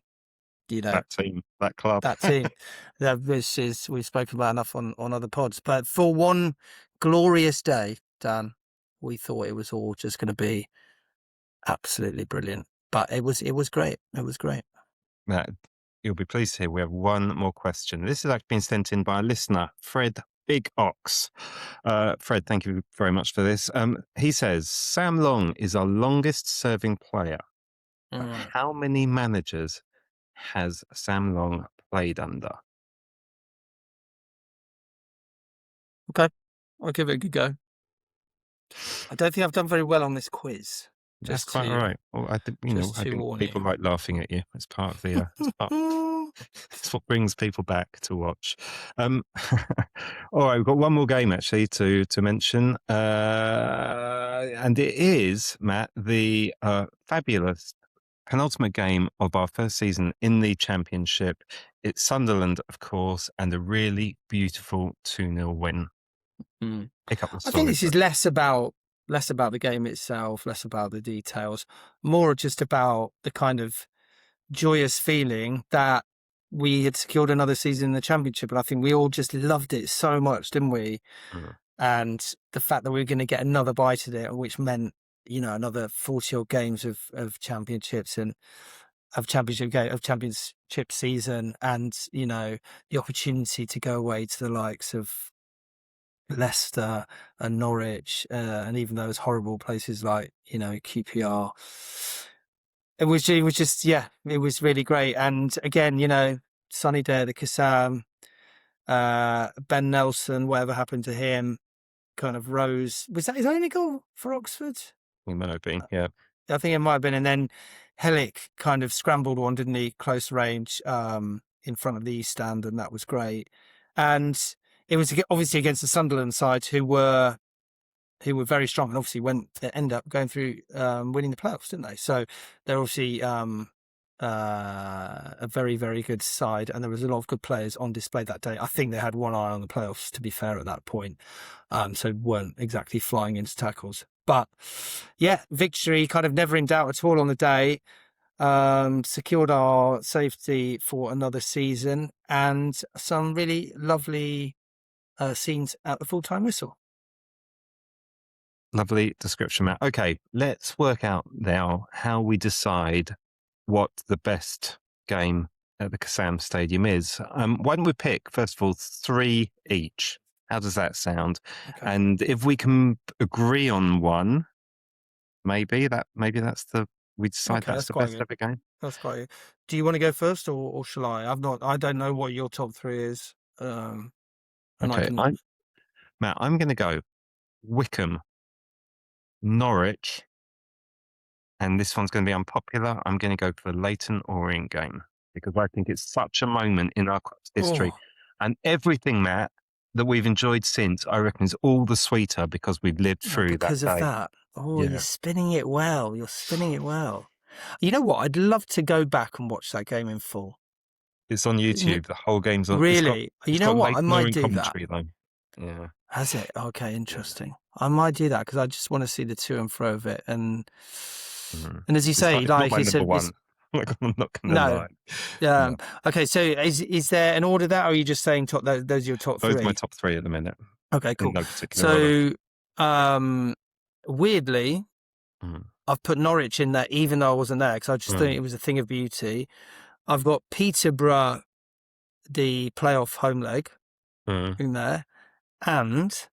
that team, that club. That team. Which is, we've spoken about enough on other pods. But for one glorious day, Dan, we thought it was all just going to be absolutely brilliant. But it was great. It was great. Matt, you'll be pleased to hear we have one more question. This has actually been sent in by a listener, Fred Big Ox. Fred, thank you very much for this. He says, Sam Long is our longest serving player. But Mm. how many managers has Sam Long played under? Okay, I'll give it a good go. I don't think I've done very well on this quiz. That's Just quite to, all right. Well, I think, just I to think warn people you. like laughing at you. It's part of the, it's what brings people back to watch. All right, we've got one more game actually to mention. And it is, Matt, the fabulous penultimate game of our first season in the Championship. It's Sunderland, of course, and a really beautiful 2-0 win. Mm. Pick up the I think story. this is less about the game itself, less about the details, more just about the kind of joyous feeling that we had secured another season in the Championship, and I think we all just loved it so much, didn't we? Mhm. And the fact that we were going to get another bite at it, which meant another 40-odd games of championships and of championship season, and the opportunity to go away to the likes of Leicester and Norwich, and even those horrible places like QPR. It was just it was really great. And again, sunny day at the Kassam, Ben Nelson, whatever happened to him, kind of rose. Was that his only goal for Oxford? It might have been, yeah. I think it might have been. And then Hellick kind of scrambled one, didn't he? Close range, in front of the East Stand, and that was great. And it was obviously against the Sunderland side who were very strong, and obviously ended up going through, winning the playoffs, didn't they? So they're obviously a very, very good side, and there was a lot of good players on display that day. I think they had one eye on the playoffs, to be fair, at that point, so weren't exactly flying into tackles. But yeah, victory kind of never in doubt at all on the day. Secured our safety for another season, and some really lovely scenes at the full-time whistle. Lovely description, Matt. Okay, let's work out now how we decide what the best game at the Kassam Stadium is. Why don't we pick, first of all, 3 each? How does that sound? Okay. And if we can agree on one, maybe that's we decide Okay, that's that's the quite best good. ever game. That's quite good. Do you want to go first, or shall I? I don't know what your top 3 is. And I Okay, can. Matt, I'm going to go Wickham, Norwich, and this one's going to be unpopular. I'm going to go for the Leyton Orient game because I think it's such a moment in our club's history. Oh, And everything, Matt, that we've enjoyed since, I reckon, is all the sweeter because we've lived through because that of day. that. Oh, Yeah. you're spinning it well. You're spinning it well. You know what? I'd love to go back and watch that game in full. It's on YouTube. The whole game's on. Really? It's You know got what? I Leyton might Orient do that. commentary, though. Yeah. Has it? Okay, interesting. I might do that because I just want to see the to and fro of it. And as you say, It's not my it's number one. I'm not going to lie. no. Okay, so is there an order that, or are you just saying those are your top Those 3? are my top 3 at the minute. Okay, cool. In no particular order. So, weirdly, Mhm. I've put Norwich in there, even though I wasn't there, because I just think it was a thing of beauty. I've got Peterborough, the playoff home leg, in there, and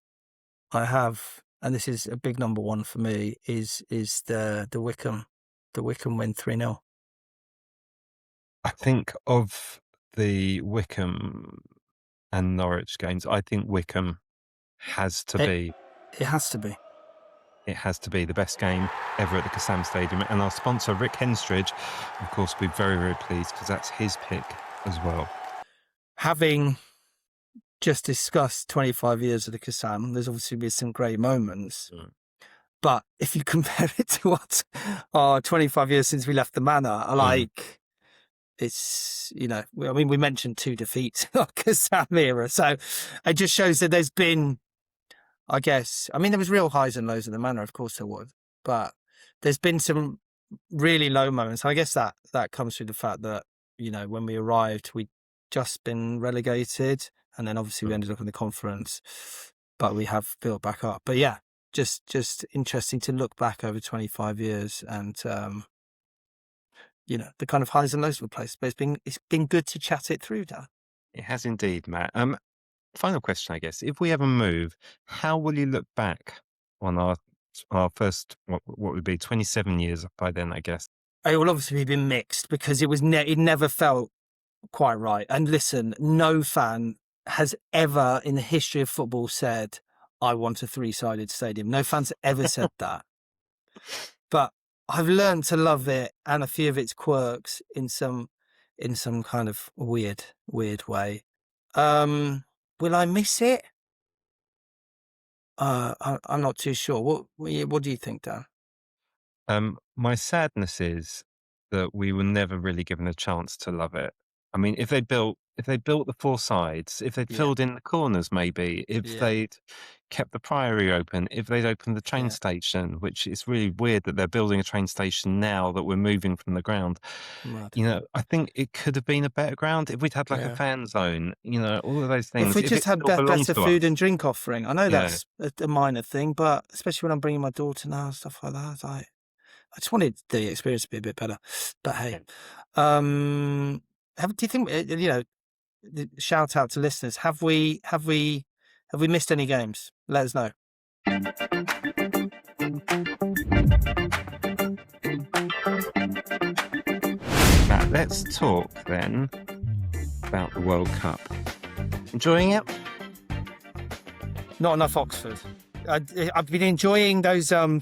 I have, and this is a big number 1 for me, is the Wickham win 3-0. I think of the Wickham and Norwich games, I think Wickham has to be. It has to be. It has to be the best game ever at the Kassam Stadium. And our sponsor, Rick Henstridge, of course, will be very, very pleased because that's his pick as well. Having just discussed 25 years of the Kassam, there's obviously been some great moments. But if you compare it to what our 25 years since we left the Manor, like, it's, I mean, we mentioned 2 defeats in our Kassam era. So it just shows that there's been, I guess, I mean, there was real highs and lows at the Manor, of course there was. But there's been some really low moments. I guess that comes through the fact that, when we arrived, we'd just been relegated. And then obviously we ended up in the conference, but we have built back up. But yeah, just interesting to look back over 25 years and the kind of highs and lows of the place. But it's been good to chat it through, Dan. It has indeed, Matt. Final question, I guess. If we ever move, how will you look back on our first, what would be 27 years by then, I guess? It will obviously be mixed because it never felt quite right. And listen, no fan has ever in the history of football said, I want a 3-sided stadium. No fans ever said that. But I've learned to love it and a few of its quirks in some kind of weird way. Will I miss it? I'm not too sure. What do you think, Dan? My sadness is that we were never really given a chance to love it. I mean, if they built the 4 sides, if they'd filled in the corners, maybe, if they'd kept the Priory open, if they'd opened the train station, which is really weird that they're building a train station now that we're moving from the ground. Mad. I think it could have been a better ground if we'd had like a fan zone, all of those things. If we just had better food and drink offering. I know that's a minor thing, but especially when I'm bringing my daughter now and stuff like that, I just wanted the experience to be a bit better. But hey, do you think, shout out to listeners, have we missed any games? Let us know. Matt, let's talk then about the World Cup. Enjoying it? Not enough Oxford. I've been enjoying those. I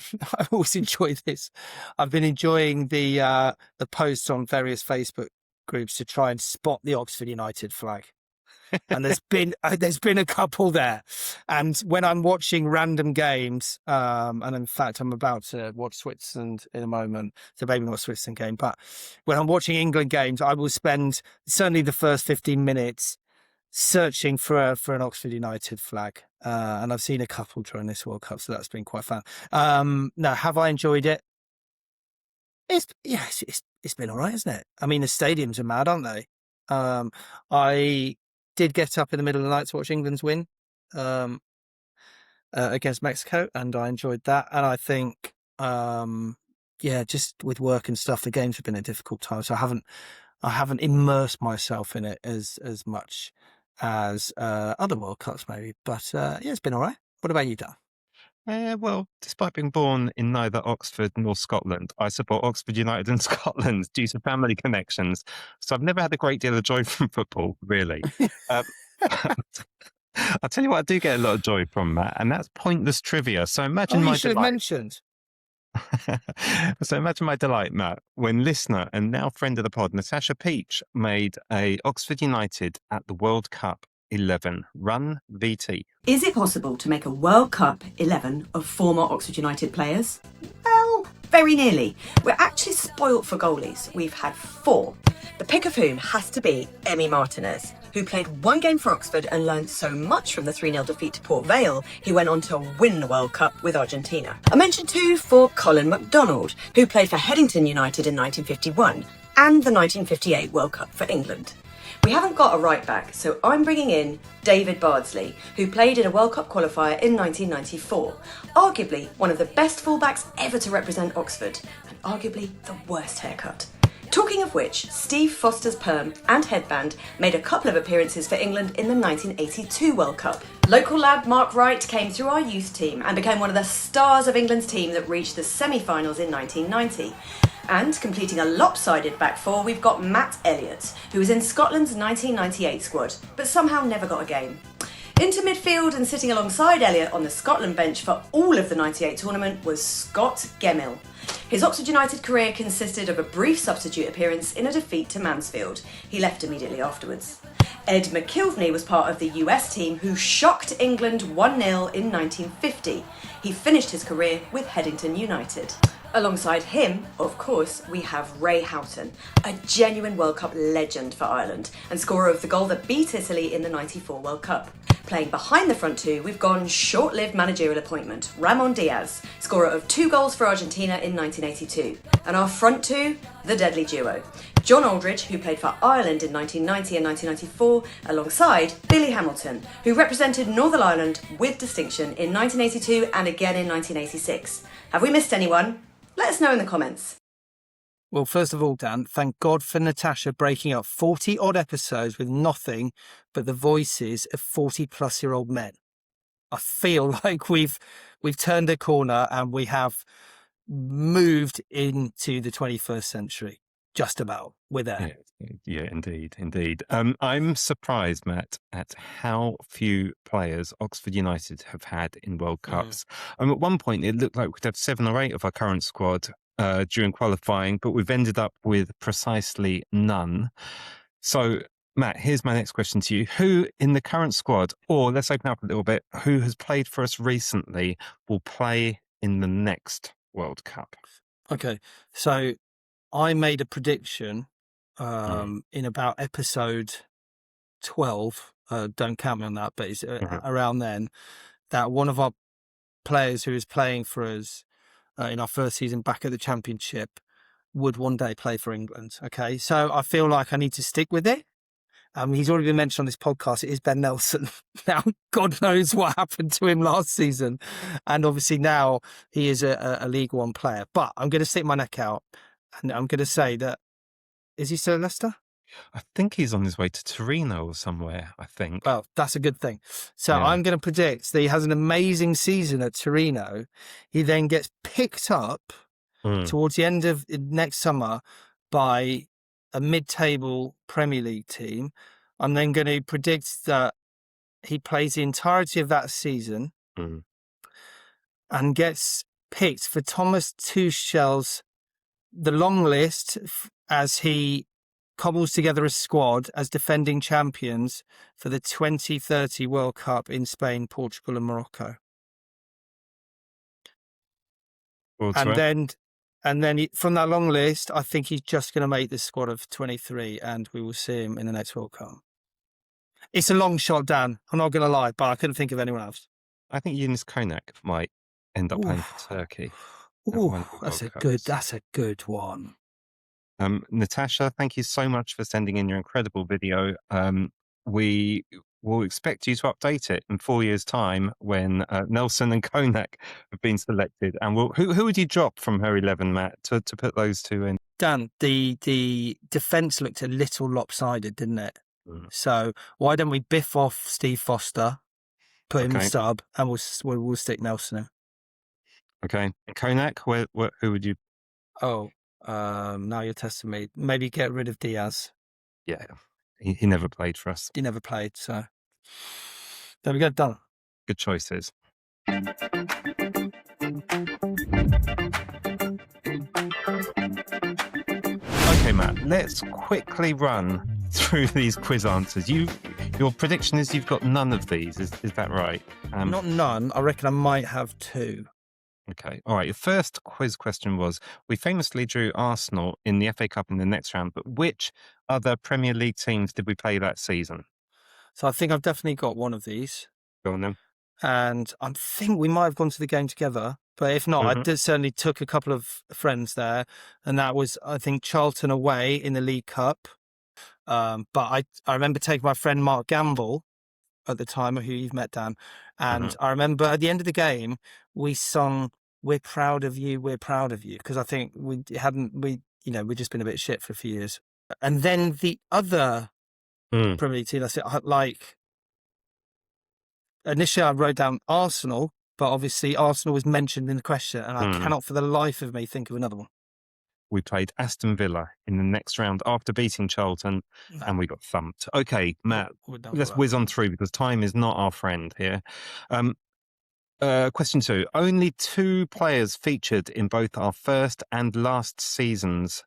always enjoy this. I've been enjoying the posts on various Facebook groups to try and spot the Oxford United flag. And there's been a couple there. And when I'm watching random games, and in fact I'm about to watch Switzerland in a moment. So maybe not a Switzerland game, but when I'm watching England games, I will spend certainly the first 15 minutes searching for an Oxford United flag, and I've seen a couple during this World Cup, so that's been quite fun. Now, have I enjoyed it? It's been all right, isn't it? I mean, the stadiums are mad, aren't they? I did get up in the middle of the night to watch England's win against Mexico, and I enjoyed that. And I think, just with work and stuff, the games have been a difficult time, so I haven't immersed myself in it as much as other World Cups maybe, but it's been all right. What about you, Dan? Well, despite being born in neither Oxford nor Scotland, I support Oxford United and Scotland due to family connections. So I've never had a great deal of joy from football, really. I'll tell you what I do get a lot of joy from, Matt, and that's pointless trivia. So imagine you should have mentioned. So imagine my delight, Matt, when listener and now friend of the pod, Natasha Peach, made a Oxford United at the World Cup 11 run VT. Is it possible to make a World Cup 11 of former Oxford United players? Well, very nearly. We're actually spoilt for goalies. We've had 4. The pick of whom has to be Emi Martinez, who played 1 game for Oxford and learned so much from the 3-0 defeat to Port Vale, he went on to win the World Cup with Argentina. I mentioned too for Colin MacDonald, who played for Headington United in 1951 and the 1958 World Cup for England. We haven't got a right back, so I'm bringing in David Bardsley, who played in a World Cup qualifier in 1994. Arguably one of the best fullbacks ever to represent Oxford, and arguably the worst haircut. Talking of which, Steve Foster's perm and headband made a couple of appearances for England in the 1982 World Cup. Local lad Mark Wright came through our youth team and became one of the stars of England's team that reached the semi-finals in 1990. And completing a lopsided back four, we've got Matt Elliott, who was in Scotland's 1998 squad, but somehow never got a game. Into midfield and sitting alongside Elliott on the Scotland bench for all of the 98 tournament was Scott Gemmell. His Oxford United career consisted of a brief substitute appearance in a defeat to Mansfield. He left immediately afterwards. Ed McIlvney was part of the US team who shocked England 1-0 in 1950. He finished his career with Headington United. Alongside him, of course, we have Ray Houghton, a genuine World Cup legend for Ireland and scorer of the goal that beat Italy in the 94 World Cup. Playing behind the front two, we've gone short-lived managerial appointment, Ramon Diaz, scorer of 2 goals for Argentina in 1982. And our front two, the deadly duo, John Aldridge, who played for Ireland in 1990 and 1994, alongside Billy Hamilton, who represented Northern Ireland with distinction in 1982 and again in 1986. Have we missed anyone? Let us know in the comments. Well, first of all, Dan, thank God for Natasha breaking up 40 odd episodes with nothing but the voices of 40-plus-year-old men. I feel like we've turned a corner and we have moved into the 21st century. Just about. We're there. Yeah, indeed. I'm surprised, Matt, at how few players Oxford United have had in World Cups. At one point, it looked like we could have 7 or 8 of our current squad during qualifying, but we've ended up with precisely none. So, Matt, here's my next question to you. Who in the current squad, or let's open up a little bit, who has played for us recently will play in the next World Cup? Okay, so I made a prediction in about episode 12. Don't count me on that, but it's around then, that one of our players who is playing for us in our first season back at the Championship would one day play for England. Okay, so I feel like I need to stick with it. He's already been mentioned on this podcast. It is Ben Nelson. Now, God knows what happened to him last season. And obviously now he is a League One player. But I'm going to stick my neck out and I'm going to say that, is he still at Leicester? I think he's on his way to Torino or somewhere, I think. Well, that's a good thing. So I'm going to predict that he has an amazing season at Torino. He then gets picked up towards the end of next summer by a mid-table Premier League team. I'm then going to predict that he plays the entirety of that season and gets picked for Thomas Tuchel's the long list as he cobbles together a squad as defending champions for the 2030 World Cup in Spain, Portugal and Morocco. And then from that long list, I think he's just going to make the squad of 23 and we will see him in the next World Cup. It's a long shot, Dan. I'm not going to lie, but I couldn't think of anyone else. I think Yunus Konak might end up playing for Turkey. That's a good one. Natasha, thank you so much for sending in your incredible video. We will expect you to update it in 4 years' time when Nelson and Konak have been selected. And who would you drop from her 11, Matt, to put those two in? Dan, the defence looked a little lopsided, didn't it? So why don't we biff off Steve Foster, put him in sub, and we'll stick Nelson in. Okay. And Konak, who would you? Oh, now you're testing me. Maybe get rid of Diaz. Yeah, he never played for us. He never played, so there we go, done. Good choices. Okay, Matt, let's quickly run through these quiz answers. Your prediction is you've got none of these, is that right? Not none. I reckon I might have 2. Okay. All right. Your first quiz question was, we famously drew Arsenal in the FA Cup in the next round, but which other Premier League teams did we play that season? So I think I've definitely got one of these. Go on then. And I think we might have gone to the game together. But if not, I certainly took a couple of friends there. And that was, I think, Charlton away in the League Cup. But I remember taking my friend Mark Gamble at the time, who you've met, Dan. And I remember at the end of the game, we sung, "We're proud of you, we're proud of you." Because I think we'd just been a bit shit for a few years. And then the other Premier League team, initially I wrote down Arsenal, but obviously Arsenal was mentioned in the question, and I cannot for the life of me think of another one. We played Aston Villa in the next round after beating Charlton, and we got thumped. Okay, Matt, let's whiz on through because time is not our friend here. Question 2. Only 2 players featured in both our first and last seasons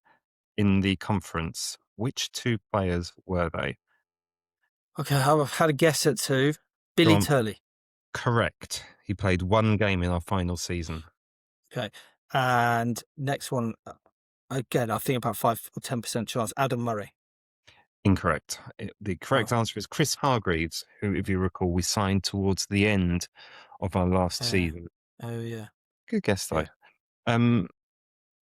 in the conference. Which 2 players were they? Okay, I've had a guess at 2. Billy Turley. Correct. He played 1 game in our final season. Okay, and next one... Again, I think about 5 or 10% chance. Adam Murray. Incorrect. The correct answer is Chris Hargreaves, who, if you recall, we signed towards the end of our last season. Oh, yeah. Good guess, though. Yeah.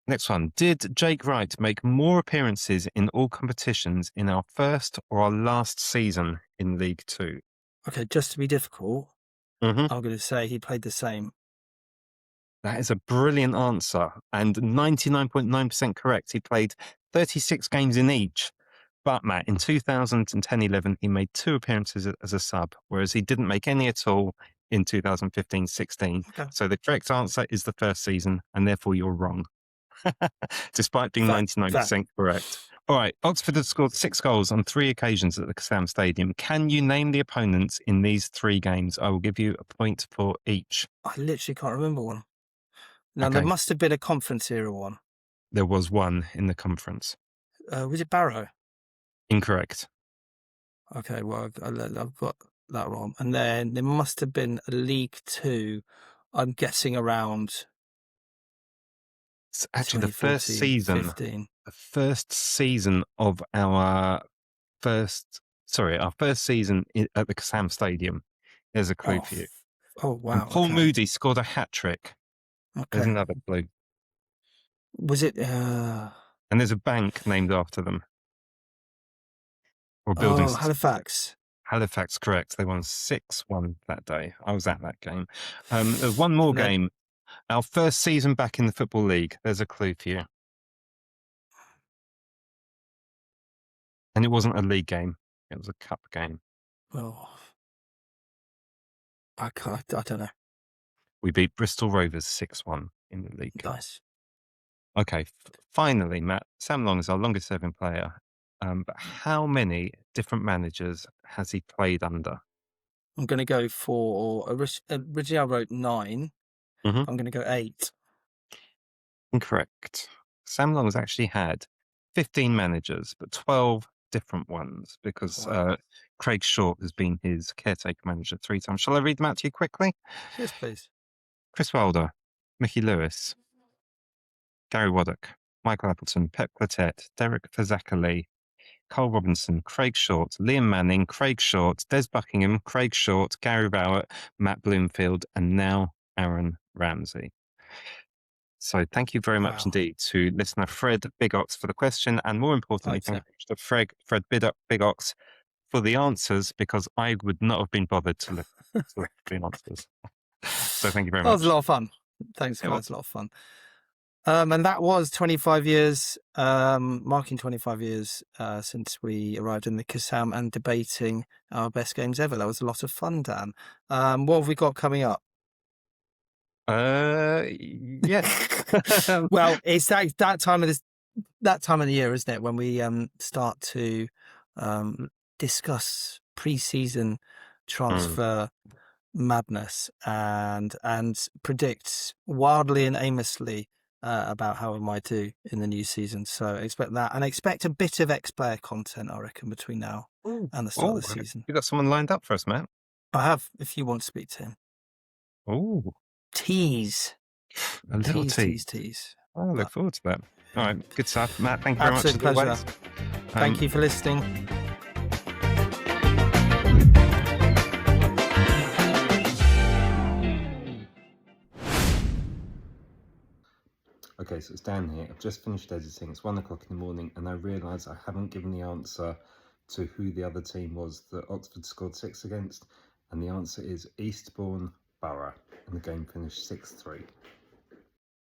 Next one. Did Jake Wright make more appearances in all competitions in our first or our last season in League Two? Okay, just to be difficult, I'm going to say he played the same. That is a brilliant answer and 99.9% correct. He played 36 games in each. But Matt, in 2010-11, he made 2 appearances as a sub, whereas he didn't make any at all in 2015-16. Okay. So the correct answer is the first season, and therefore you're wrong, despite being Fact. 99% correct. All right, Oxford have scored 6 goals on 3 occasions at the Kassam Stadium. Can you name the opponents in these 3 games? I will give you a point for each. I literally can't remember one. Now, Okay. there must have been a conference era one. There was one in the conference. Was it Barrow? Incorrect. Okay, well, I've got that wrong. And then there must have been a League Two, I'm guessing around It's actually the 2014, 15. the first season of our first season at the Kassam Stadium. There's a clue Oh, for you. oh And wow. Paul Okay. Moody scored a hat trick. There's Okay. another clue. Was it? And there's a bank named after them. Or buildings. Halifax. Halifax, correct. They won 6-1 that day. I was at that game. There's one more And then- game. Our first season back in the Football League. There's a clue for you. And it wasn't a league game. It was a cup game. Oh, I don't know. We beat Bristol Rovers 6-1 in the League Cup. Nice. Okay, finally, Matt, Sam Long is our longest serving player. But how many different managers has he played under? I'm going to go for, originally I wrote 9. Mhm. I'm going to go 8. Incorrect. Sam Long has actually had 15 managers, but 12 different ones because Wow. Craig Short has been his caretaker manager 3 times. Shall I read them out to you quickly? Yes, please. Chris Wilder, Mickey Lewis, Gary Waddock, Michael Appleton, Pep Clotet, Derek Fazakerley, Carl Robinson, Craig Short, Liam Manning, Craig Short, Des Buckingham, Craig Short, Gary Rowett, Matt Bloomfield, and now Aaron Ramsey. So thank you very much Wow. indeed to listener Fred Big Ox for the question, and more importantly, Right, thank you to Fred Big Ox for the answers, because I would not have been bothered to look for the answers. So thank you very That much. was a lot of fun. Thanks, It guys. was. A lot of fun. And that was 25 years, marking 25 years since we arrived in the Kassam and debating our best games ever. That was a lot of fun, Dan. What have we got coming up? Yeah. Well, it's that time of the year, isn't it, when we start to discuss pre-season transfer madness and predict wildly and aimlessly about how we might do in the new season. So expect that, and expect a bit of ex-player content, I reckon, between now and the start of the season. You got someone lined up for us, Matt? I have, if you want to speak to him. Oh, Tease. a little Tease. Oh, I look forward to that. All right, good stuff, Matt. Thank you very Absolute much. pleasure. As always. Thank you for listening. Okay, so it's Dan here. I've just finished editing. It's 1 o'clock in the morning, and I realise I haven't given the answer to who the other team was that Oxford scored 6 against, and the answer is Eastbourne Borough, and the game finished 6-3.